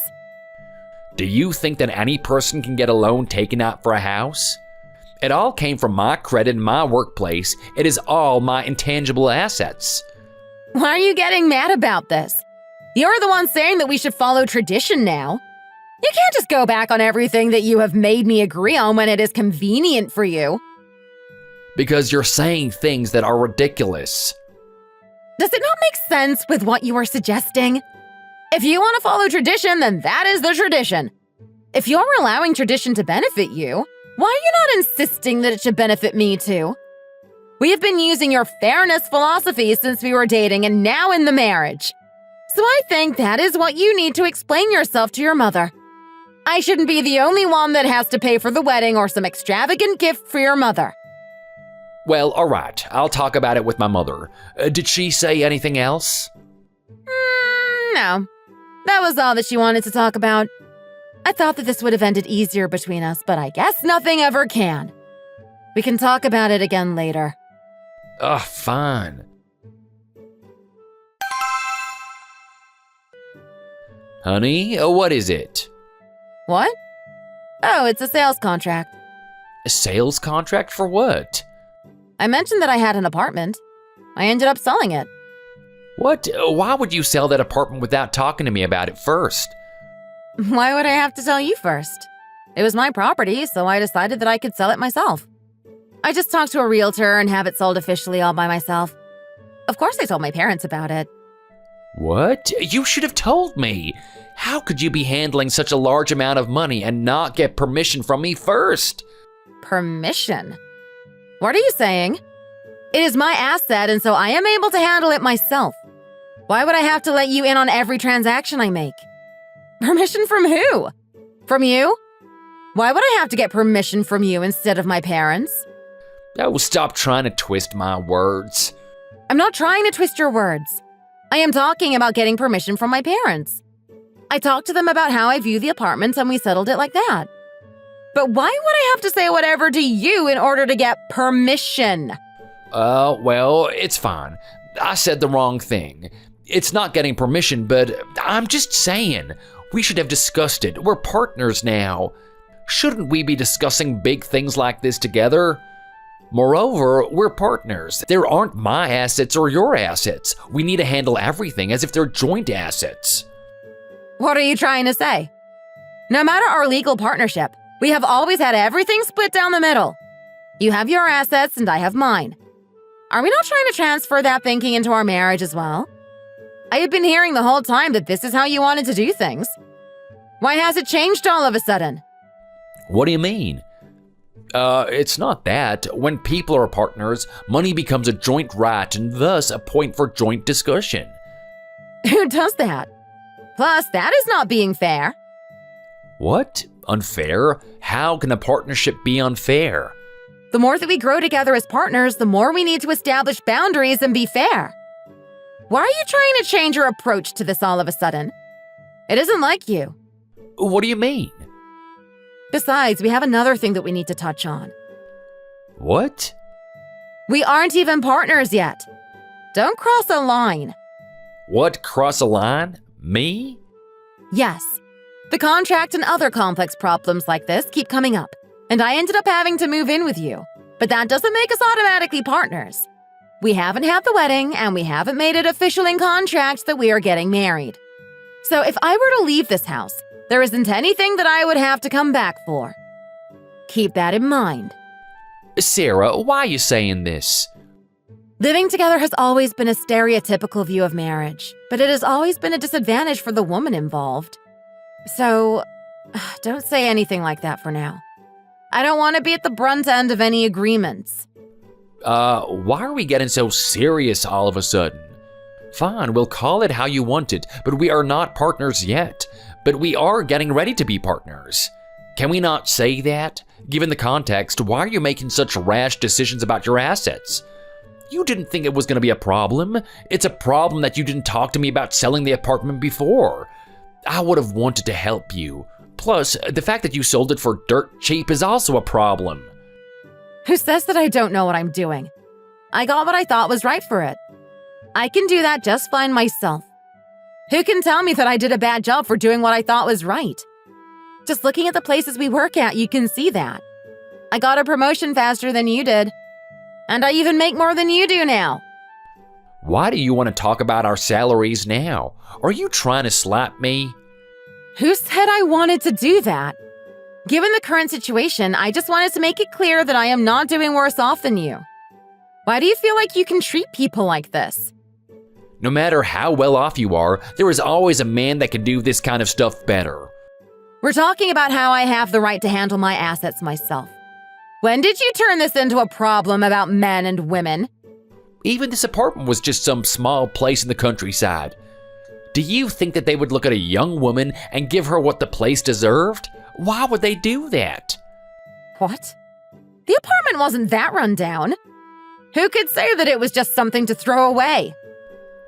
Do you think that any person can get a loan taken out for a house? It all came from my credit in my workplace. It is all my intangible assets. Why are you getting mad about this? You're the one saying that we should follow tradition now. You can't just go back on everything that you have made me agree on when it is convenient for you. Because you're saying things that are ridiculous. Does it not make sense with what you are suggesting? If you want to follow tradition, then that is the tradition. If you're allowing tradition to benefit you, why are you not insisting that it should benefit me too? We have been using your fairness philosophy since we were dating and now in the marriage. So I think that is what you need to explain yourself to your mother. I shouldn't be the only one that has to pay for the wedding or some extravagant gift for your mother. Well, all right. I'll talk about it with my mother. Did she say anything else? No. That was all that she wanted to talk about. I thought that this would have ended easier between us, but I guess nothing ever can. We can talk about it again later. Ugh, fine. Honey, what is it? What? Oh, it's a sales contract. A sales contract for what? I mentioned that I had an apartment. I ended up selling it. What? Why would you sell that apartment without talking to me about it first? Why would I have to tell you first? It was my property, so I decided that I could sell it myself. I just talked to a realtor and have it sold officially all by myself. Of course I told my parents about it. What? You should have told me. How could you be handling such a large amount of money and not get permission from me first? Permission? What are you saying? It is my asset, and so I am able to handle it myself. Why would I have to let you in on every transaction I make? Permission from who? From you? Why would I have to get permission from you instead of my parents? Oh, stop trying to twist my words. I'm not trying to twist your words. I am talking about getting permission from my parents. I talked to them about how I view the apartments and we settled it like that. But why would I have to say whatever to you in order to get permission? Well, it's fine. I said the wrong thing. It's not getting permission, but I'm just saying, we should have discussed it. We're partners now. Shouldn't we be discussing big things like this together? Moreover, we're partners. There aren't my assets or your assets. We need to handle everything as if they're joint assets. What are you trying to say? No matter our legal partnership, we have always had everything split down the middle. You have your assets and I have mine. Are we not trying to transfer that thinking into our marriage as well? I have been hearing the whole time that this is how you wanted to do things. Why has it changed all of a sudden? What do you mean? It's not that. When people are partners, money becomes a joint right and thus a point for joint discussion. Who does that? Plus, that is not being fair. What? Unfair? How can a partnership be unfair? The more that we grow together as partners, the more we need to establish boundaries and be fair. Why are you trying to change your approach to this all of a sudden? It isn't like you. What do you mean? Besides, we have another thing that we need to touch on. What? We aren't even partners yet. Don't cross a line. What, cross a line? Me? Yes. The contract and other complex problems like this keep coming up, and I ended up having to move in with you. But that doesn't make us automatically partners. We haven't had the wedding, and we haven't made it official in contract that we are getting married. So if I were to leave this house, there isn't anything that I would have to come back for. Keep that in mind. Sarah, why are you saying this? Living together has always been a stereotypical view of marriage, but it has always been a disadvantage for the woman involved. So, don't say anything like that for now. I don't want to be at the brunt end of any agreements. Why are we getting so serious all of a sudden? Fine, we'll call it how you want it, but we are not partners yet. But we are getting ready to be partners. Can we not say that? Given the context, why are you making such rash decisions about your assets? You didn't think it was going to be a problem. It's a problem that you didn't talk to me about selling the apartment before. I would have wanted to help you. Plus, the fact that you sold it for dirt cheap is also a problem. Who says that I don't know what I'm doing? I got what I thought was right for it. I can do that just fine myself. Who can tell me that I did a bad job for doing what I thought was right? Just looking at the places we work at, you can see that. I got a promotion faster than you did. And I even make more than you do now. Why do you want to talk about our salaries now? Are you trying to slap me? Who said I wanted to do that? Given the current situation, I just wanted to make it clear that I am not doing worse off than you. Why do you feel like you can treat people like this? No matter how well off you are, there is always a man that can do this kind of stuff better. We're talking about how I have the right to handle my assets myself. When did you turn this into a problem about men and women? Even this apartment was just some small place in the countryside. Do you think that they would look at a young woman and give her what the place deserved? Why would they do that? What? The apartment wasn't that run down. Who could say that it was just something to throw away?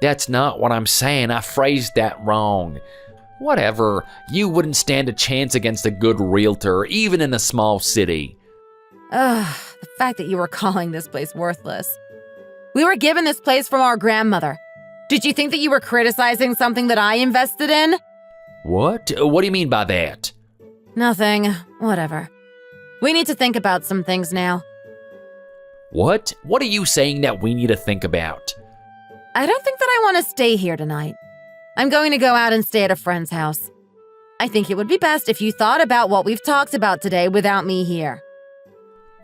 That's not what I'm saying. I phrased that wrong. Whatever, you wouldn't stand a chance against a good realtor, even in a small city. Ugh, the fact that you were calling this place worthless. We were given this place from our grandmother. Did you think that you were criticizing something that I invested in? What? What do you mean by that? Nothing. Whatever. We need to think about some things now. What? What are you saying that we need to think about? I don't think that I want to stay here tonight. I'm going to go out and stay at a friend's house. I think it would be best if you thought about what we've talked about today without me here.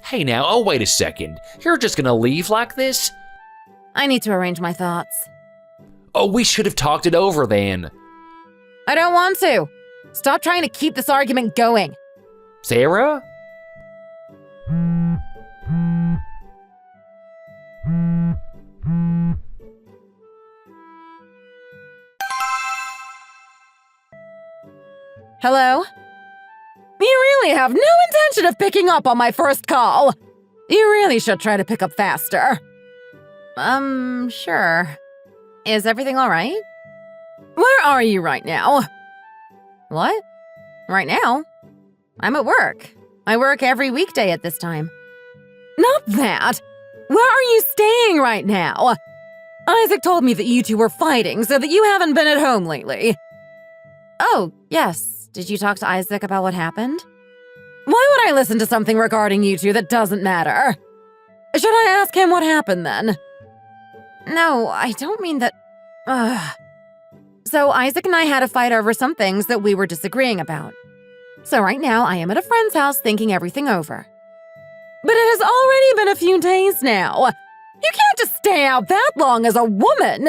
Hey now, oh wait a second. You're just gonna leave like this? I need to arrange my thoughts. Oh, we should have talked it over then. I don't want to. Stop trying to keep this argument going. Sarah? Hello? You really have no intention of picking up on my first call. You really should try to pick up faster. Sure. Is everything all right? Where are you right now? What? Right now? I'm at work. I work every weekday at this time. Not that. Where are you staying right now? Isaac told me that you two were fighting, so that you haven't been at home lately. Oh, yes. Did you talk to Isaac about what happened? Why would I listen to something regarding you two that doesn't matter? Should I ask him what happened then? No, I don't mean that. So Isaac and I had a fight over some things that we were disagreeing about. So right now I am at a friend's house thinking everything over. But it has already been a few days now. You can't just stay out that long as a woman.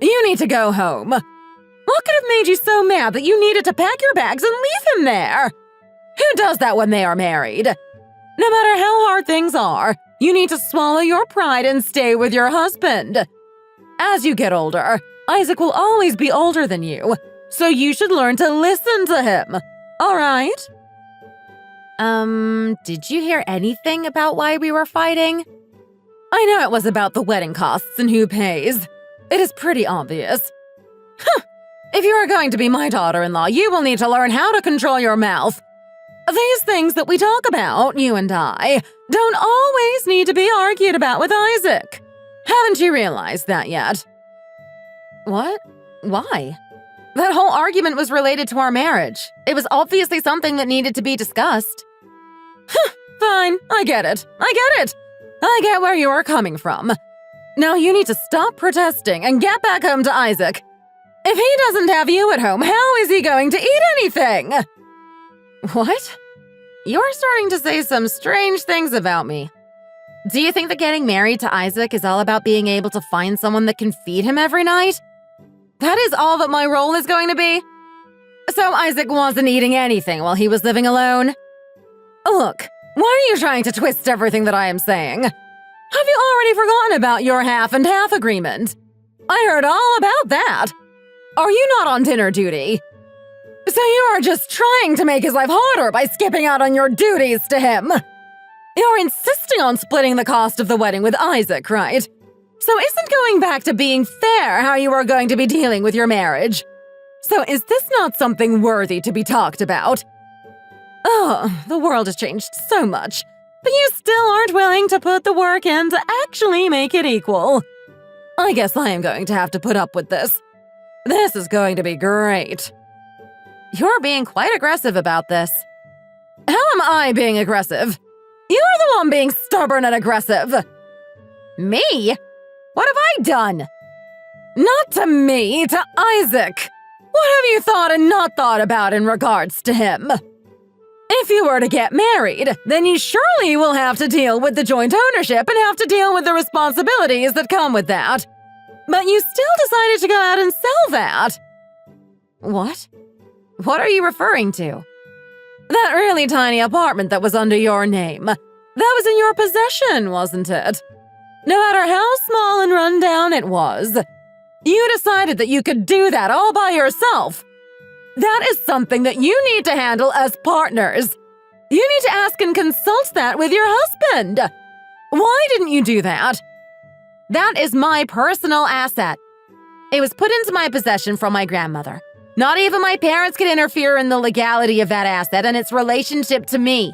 You need to go home. What could have made you so mad that you needed to pack your bags and leave him there? Who does that when they are married? No matter how hard things are, you need to swallow your pride and stay with your husband. As you get older, Isaac will always be older than you, so you should learn to listen to him. All right? Did you hear anything about why we were fighting? I know it was about the wedding costs and who pays. It is pretty obvious. If you are going to be my daughter-in-law, you will need to learn how to control your mouth. These things that we talk about, you and I, don't always need to be argued about with Isaac. Haven't you realized that yet? What? Why? That whole argument was related to our marriage. It was obviously something that needed to be discussed. Fine, I get it. I get where you are coming from. Now you need to stop protesting and get back home to Isaac. If he doesn't have you at home, how is he going to eat anything? What? You're starting to say some strange things about me. Do you think that getting married to Isaac is all about being able to find someone that can feed him every night? That is all that my role is going to be? So Isaac wasn't eating anything while he was living alone? Look, why are you trying to twist everything that I am saying? Have you already forgotten about your half and half agreement? I heard all about that. Are you not on dinner duty? So you are just trying to make his life harder by skipping out on your duties to him. You're insisting on splitting the cost of the wedding with Isaac, right? So isn't going back to being fair how you are going to be dealing with your marriage? So is this not something worthy to be talked about? Oh, the world has changed so much, but you still aren't willing to put the work in to actually make it equal. I guess I am going to have to put up with this. This is going to be great. You're being quite aggressive about this. How am I being aggressive? You're the one being stubborn and aggressive. Me? What have I done? Not to me, to Isaac. What have you thought and not thought about in regards to him? If you were to get married, then you surely will have to deal with the joint ownership and have to deal with the responsibilities that come with that. But you still decided to go out and sell that. What? What are you referring to? That really tiny apartment that was under your name. That was in your possession, wasn't it? No matter how small and run down it was, you decided that you could do that all by yourself. That is something that you need to handle as partners. You need to ask and consult that with your husband. Why didn't you do that? That is my personal asset. It was put into my possession from my grandmother. Not even my parents could interfere in the legality of that asset and its relationship to me.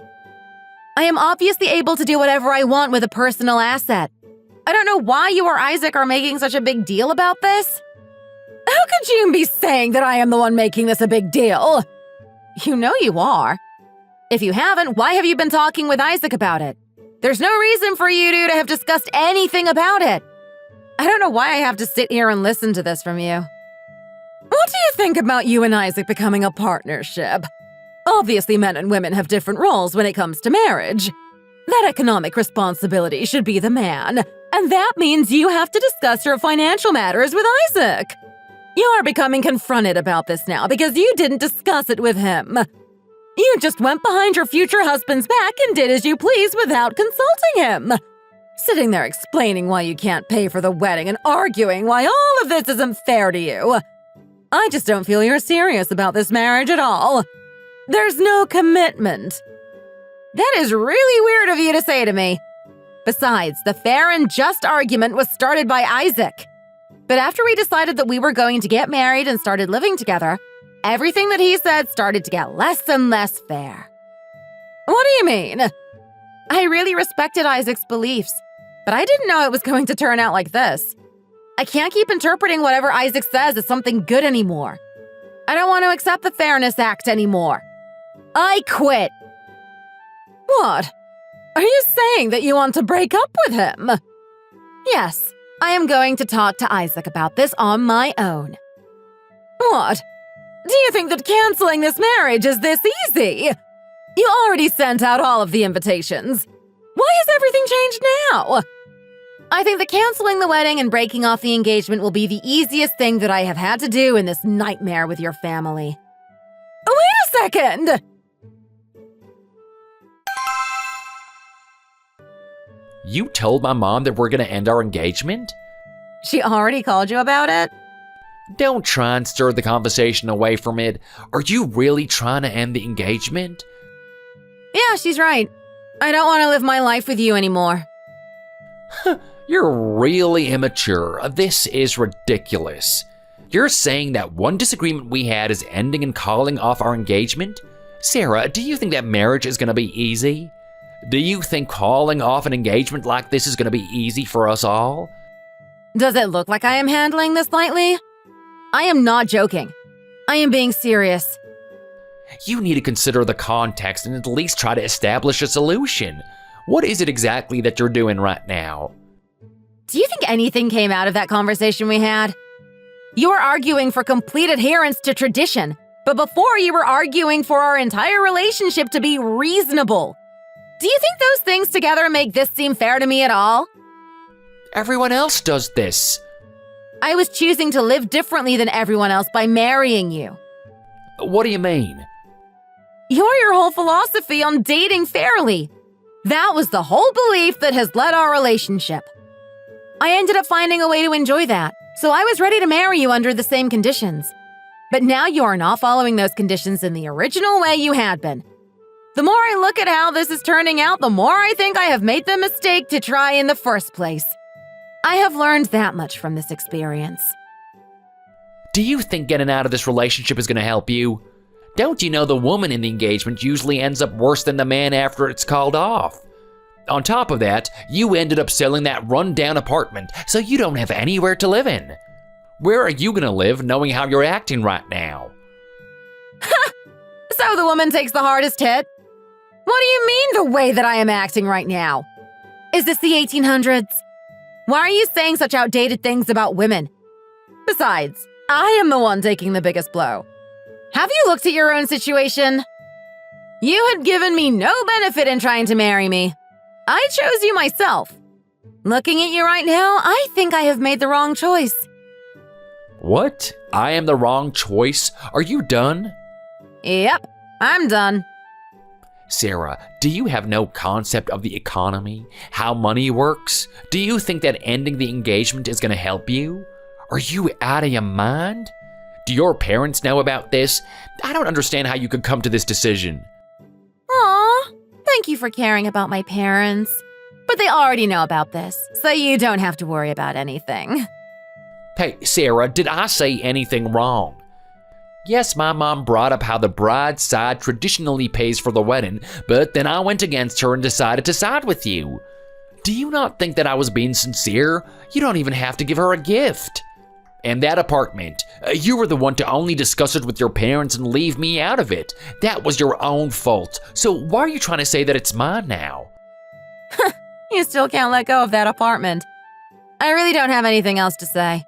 I am obviously able to do whatever I want with a personal asset. I don't know why you or Isaac are making such a big deal about this. How could you be saying that I am the one making this a big deal? You know you are. If you haven't, why have you been talking with Isaac about it? There's no reason for you two to have discussed anything about it. I don't know why I have to sit here and listen to this from you. What do you think about you and Isaac becoming a partnership? Obviously, men and women have different roles when it comes to marriage. That economic responsibility should be the man, and that means you have to discuss your financial matters with Isaac. You are becoming confronted about this now because you didn't discuss it with him. You just went behind your future husband's back and did as you please without consulting him. Sitting there explaining why you can't pay for the wedding and arguing why all of this isn't fair to you. I just don't feel you're serious about this marriage at all. There's no commitment. That is really weird of you to say to me. Besides, the fair and just argument was started by Isaac. But after we decided that we were going to get married and started living together, everything that he said started to get less and less fair. What do you mean? I really respected Isaac's beliefs, but I didn't know it was going to turn out like this. I can't keep interpreting whatever Isaac says as something good anymore. I don't want to accept the Fairness Act anymore. I quit. What? Are you saying that you want to break up with him? Yes, I am going to talk to Isaac about this on my own. What? Do you think that canceling this marriage is this easy? You already sent out all of the invitations. Why has everything changed now? I think that canceling the wedding and breaking off the engagement will be the easiest thing that I have had to do in this nightmare with your family. Wait a second! You told my mom that we're gonna end our engagement? She already called you about it? Don't try and stir the conversation away from it. Are you really trying to end the engagement? Yeah, she's right. I don't want to live my life with you anymore. You're really immature. This is ridiculous. You're saying that one disagreement we had is ending and calling off our engagement? Sarah, do you think that marriage is going to be easy? Do you think calling off an engagement like this is going to be easy for us all? Does it look like I am handling this lightly? I am not joking. I am being serious. You need to consider the context and at least try to establish a solution. What is it exactly that you're doing right now? Do you think anything came out of that conversation we had? You were arguing for complete adherence to tradition, but before you were arguing for our entire relationship to be reasonable. Do you think those things together make this seem fair to me at all? Everyone else does this. I was choosing to live differently than everyone else by marrying you. What do you mean? Your whole philosophy on dating fairly. That was the whole belief that has led our relationship. I ended up finding a way to enjoy that, so I was ready to marry you under the same conditions. But now you are not following those conditions in the original way you had been. The more I look at how this is turning out, the more I think I have made the mistake to try in the first place. I have learned that much from this experience. Do you think getting out of this relationship is going to help you? Don't you know the woman in the engagement usually ends up worse than the man after it's called off? On top of that, you ended up selling that run-down apartment, so you don't have anywhere to live in. Where are you going to live knowing how you're acting right now? So the woman takes the hardest hit? What do you mean the way that I am acting right now? Is this the 1800s? Why are you saying such outdated things about women? Besides, I am the one taking the biggest blow. Have you looked at your own situation? You had given me no benefit in trying to marry me. I chose you myself. Looking at you right now, I think I have made the wrong choice. What? I am the wrong choice? Are you done? Yep, I'm done. Sarah, do you have no concept of the economy? How money works? Do you think that ending the engagement is going to help you? Are you out of your mind? Do your parents know about this? I don't understand how you could come to this decision. Aw, thank you for caring about my parents. But they already know about this, so you don't have to worry about anything. Hey, Sarah, did I say anything wrong? Yes, my mom brought up how the bride's side traditionally pays for the wedding, but then I went against her and decided to side with you. Do you not think that I was being sincere? You don't even have to give her a gift. And that apartment, you were the one to only discuss it with your parents and leave me out of it. That was your own fault. So why are you trying to say that it's mine now? You still can't let go of that apartment. I really don't have anything else to say.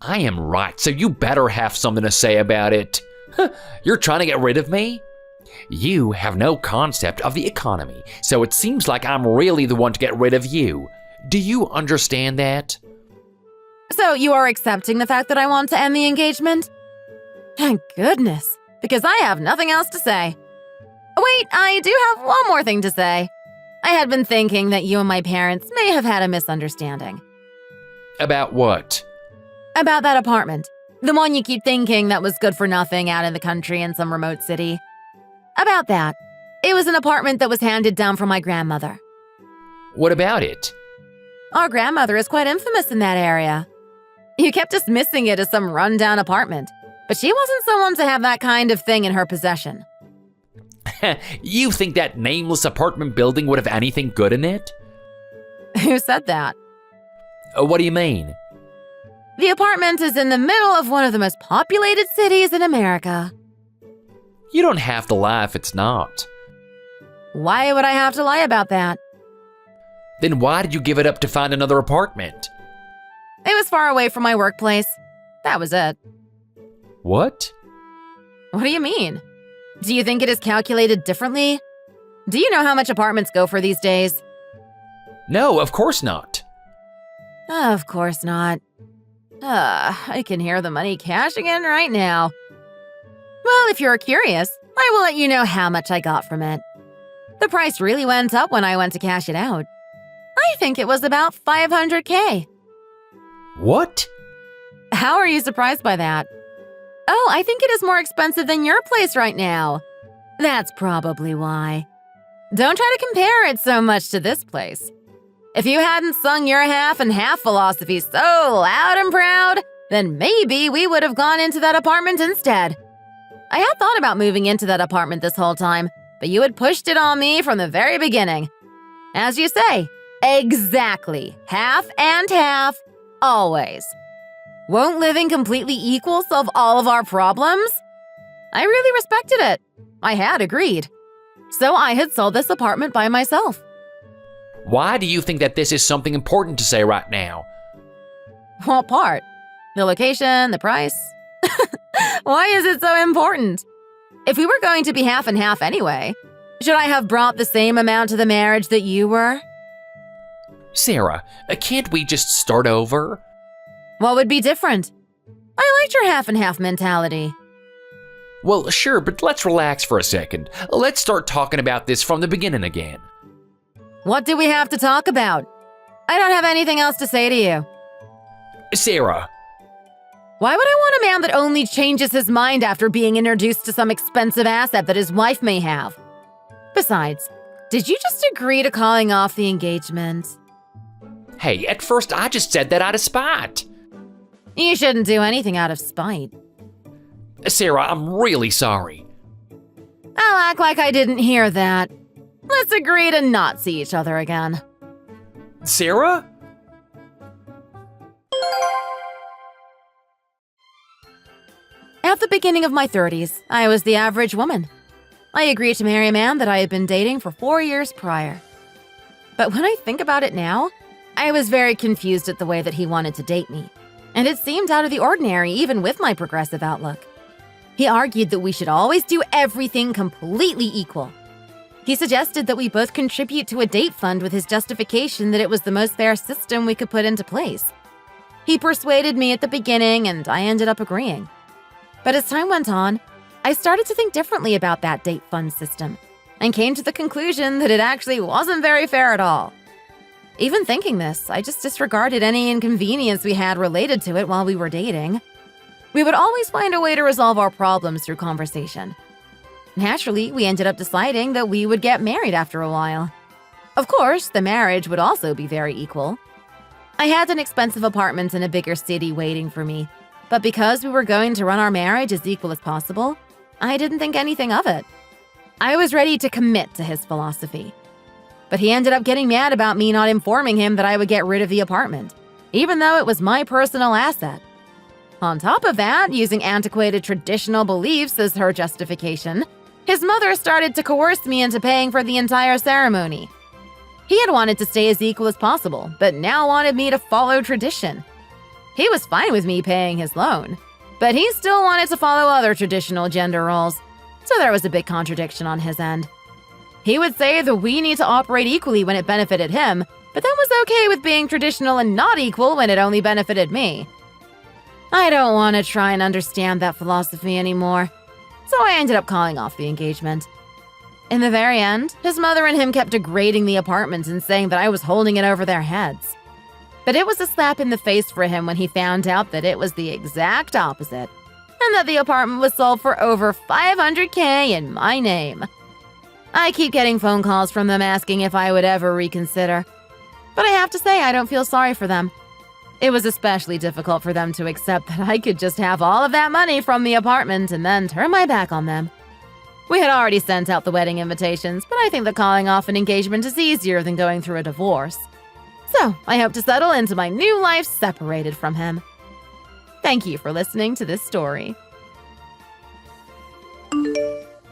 I am right, so you better have something to say about it. You're trying to get rid of me? You have no concept of the economy, so it seems like I'm really the one to get rid of you. Do you understand that? So you are accepting the fact that I want to end the engagement? Thank goodness, because I have nothing else to say. Wait, I do have one more thing to say. I had been thinking that you and my parents may have had a misunderstanding. About what? About that apartment. The one you keep thinking that was good for nothing out in the country in some remote city. About that. It was an apartment that was handed down from my grandmother. What about it? Our grandmother is quite infamous in that area. You kept dismissing it as some rundown apartment, but she wasn't someone to have that kind of thing in her possession. You think that nameless apartment building would have anything good in it? Who said that? What do you mean? The apartment is in the middle of one of the most populated cities in America. You don't have to lie if it's not. Why would I have to lie about that? Then why did you give it up to find another apartment? It was far away from my workplace. That was it. What? What do you mean? Do you think it is calculated differently? Do you know how much apartments go for these days? No, of course not. Of course not. I can hear the money cashing in right now. Well, if you're curious, I will let you know how much I got from it. The price really went up when I went to cash it out. I think it was about $500K. What? How are you surprised by that? Oh, I think it is more expensive than your place right now. That's probably why. Don't try to compare it so much to this place. If you hadn't sung your half and half philosophy so loud and proud, then maybe we would have gone into that apartment instead. I had thought about moving into that apartment this whole time, but you had pushed it on me from the very beginning. As you say, exactly, half and half, always. Won't living completely equal solve all of our problems? I really respected it. I had agreed. So I had sold this apartment by myself. Why do you think that this is something important to say right now? What part? The location, the price? Why is it so important? If we were going to be half and half anyway, should I have brought the same amount to the marriage that you were? Sarah, can't we just start over? What would be different? I liked your half and half mentality. Well, sure, but let's relax for a second. Let's start talking about this from the beginning again. What do we have to talk about? I don't have anything else to say to you. Sarah. Why would I want a man that only changes his mind after being introduced to some expensive asset that his wife may have? Besides, did you just agree to calling off the engagement? Hey, at first I just said that out of spite. You shouldn't do anything out of spite. Sarah, I'm really sorry. I'll act like I didn't hear that. Let's agree to not see each other again. Sarah? At the beginning of my 30s, I was the average woman. I agreed to marry a man that I had been dating for 4 years prior. But when I think about it now, I was very confused at the way that he wanted to date me, and it seemed out of the ordinary even with my progressive outlook. He argued that we should always do everything completely equal. He suggested that we both contribute to a date fund with his justification that it was the most fair system we could put into place. He persuaded me at the beginning, and I ended up agreeing. But as time went on, I started to think differently about that date fund system and came to the conclusion that it actually wasn't very fair at all. Even thinking this, I just disregarded any inconvenience we had related to it while we were dating. We would always find a way to resolve our problems through conversation. Naturally, we ended up deciding that we would get married after a while. Of course, the marriage would also be very equal. I had an expensive apartment in a bigger city waiting for me, but because we were going to run our marriage as equal as possible, I didn't think anything of it. I was ready to commit to his philosophy. But he ended up getting mad about me not informing him that I would get rid of the apartment, even though it was my personal asset. On top of that, using antiquated traditional beliefs as her justification, his mother started to coerce me into paying for the entire ceremony. He had wanted to stay as equal as possible, but now wanted me to follow tradition. He was fine with me paying his loan, but he still wanted to follow other traditional gender roles, so there was a big contradiction on his end. He would say that we need to operate equally when it benefited him, but that was okay with being traditional and not equal when it only benefited me. I don't want to try and understand that philosophy anymore, so I ended up calling off the engagement. In the very end, his mother and him kept degrading the apartment and saying that I was holding it over their heads. But it was a slap in the face for him when he found out that it was the exact opposite, and that the apartment was sold for over $500K in my name. I keep getting phone calls from them asking if I would ever reconsider. But I have to say, I don't feel sorry for them. It was especially difficult for them to accept that I could just have all of that money from the apartment and then turn my back on them. We had already sent out the wedding invitations, but I think that calling off an engagement is easier than going through a divorce. So I hope to settle into my new life separated from him. Thank you for listening to this story.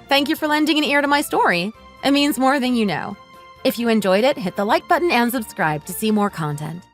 Thank you for lending an ear to my story. It means more than you know. If you enjoyed it, hit the like button and subscribe to see more content.